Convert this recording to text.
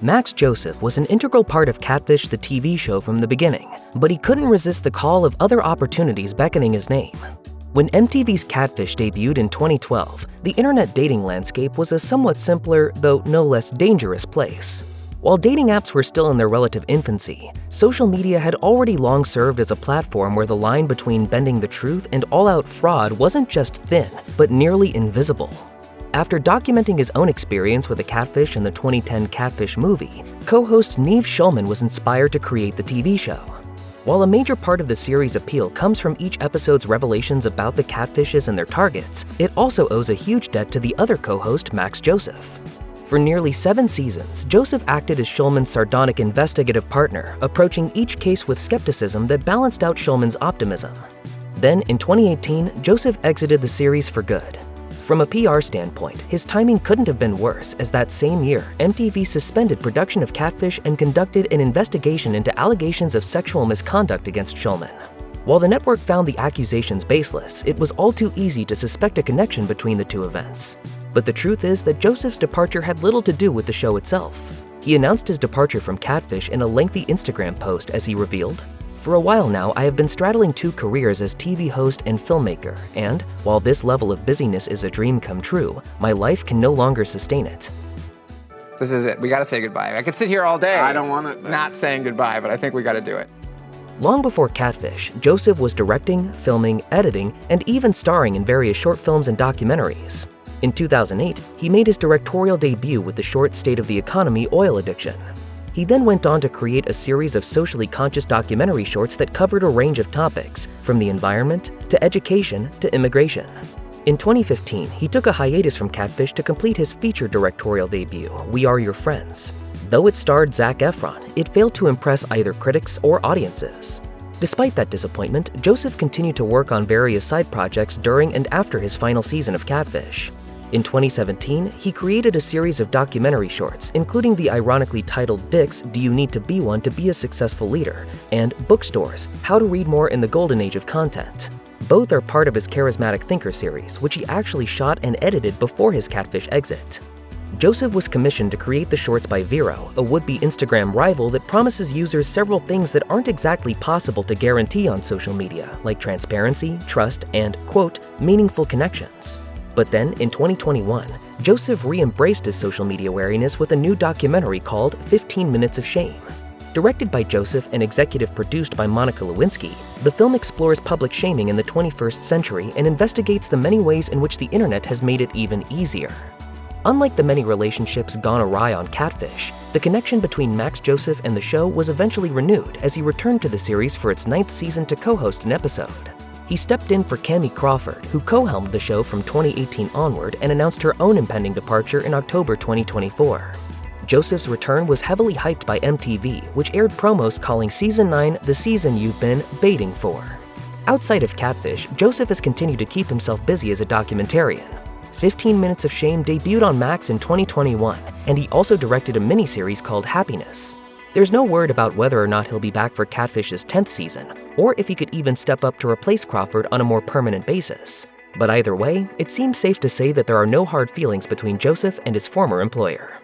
Max Joseph was an integral part of Catfish, the TV show, from the beginning, but he couldn't resist the call of other opportunities beckoning his name. When MTV's Catfish debuted in 2012, the internet dating landscape was a somewhat simpler, though no less dangerous place. While dating apps were still in their relative infancy, social media had already long served as a platform where the line between bending the truth and all-out fraud wasn't just thin, but nearly invisible. After documenting his own experience with a catfish in the 2010 Catfish movie, co-host Neve Schulman was inspired to create the TV show. While a major part of the series' appeal comes from each episode's revelations about the catfishes and their targets, it also owes a huge debt to the other co-host, Max Joseph. For nearly 7 seasons, Joseph acted as Schulman's sardonic investigative partner, approaching each case with skepticism that balanced out Schulman's optimism. Then, in 2018, Joseph exited the series for good. From a PR standpoint, his timing couldn't have been worse, as that same year, MTV suspended production of Catfish and conducted an investigation into allegations of sexual misconduct against Schulman. While the network found the accusations baseless, it was all too easy to suspect a connection between the two events. But the truth is that Joseph's departure had little to do with the show itself. He announced his departure from Catfish in a lengthy Instagram post as he revealed, "For a while now, I have been straddling 2 careers as TV host and filmmaker, and while this level of busyness is a dream come true, my life can no longer sustain it." This is it. We gotta say goodbye. I could sit here all day. I don't want it. Not saying goodbye, but I think we gotta do it. Long before Catfish, Joseph was directing, filming, editing, and even starring in various short films and documentaries. In 2008, he made his directorial debut with the short State of the Economy Oil Addiction. He then went on to create a series of socially conscious documentary shorts that covered a range of topics, from the environment, to education, to immigration. In 2015, he took a hiatus from Catfish to complete his feature directorial debut, We Are Your Friends. Though it starred Zac Efron, it failed to impress either critics or audiences. Despite that disappointment, Joseph continued to work on various side projects during and after his final season of Catfish. In 2017, he created a series of documentary shorts, including the ironically titled Dick's Do You Need to Be One to Be a Successful Leader? And Bookstores, How to Read More in the Golden Age of Content. Both are part of his Charismatic Thinker series, which he actually shot and edited before his Catfish exit. Joseph was commissioned to create the shorts by Vero, a would-be Instagram rival that promises users several things that aren't exactly possible to guarantee on social media, like transparency, trust, and, quote, meaningful connections. But then, in 2021, Joseph re-embraced his social media wariness with a new documentary called 15 Minutes of Shame. Directed by Joseph and executive produced by Monica Lewinsky, the film explores public shaming in the 21st century and investigates the many ways in which the internet has made it even easier. Unlike the many relationships gone awry on Catfish, the connection between Max Joseph and the show was eventually renewed as he returned to the series for its 9th season to co-host an episode. He stepped in for Cammie Crawford, who co-helmed the show from 2018 onward and announced her own impending departure in October 2024. Joseph's return was heavily hyped by MTV, which aired promos calling Season 9 the season you've been baiting for. Outside of Catfish, Joseph has continued to keep himself busy as a documentarian. 15 Minutes of Shame debuted on Max in 2021, and he also directed a miniseries called Happiness. There's no word about whether or not he'll be back for Catfish's 10th season, or if he could even step up to replace Crawford on a more permanent basis. But either way, it seems safe to say that there are no hard feelings between Joseph and his former employer.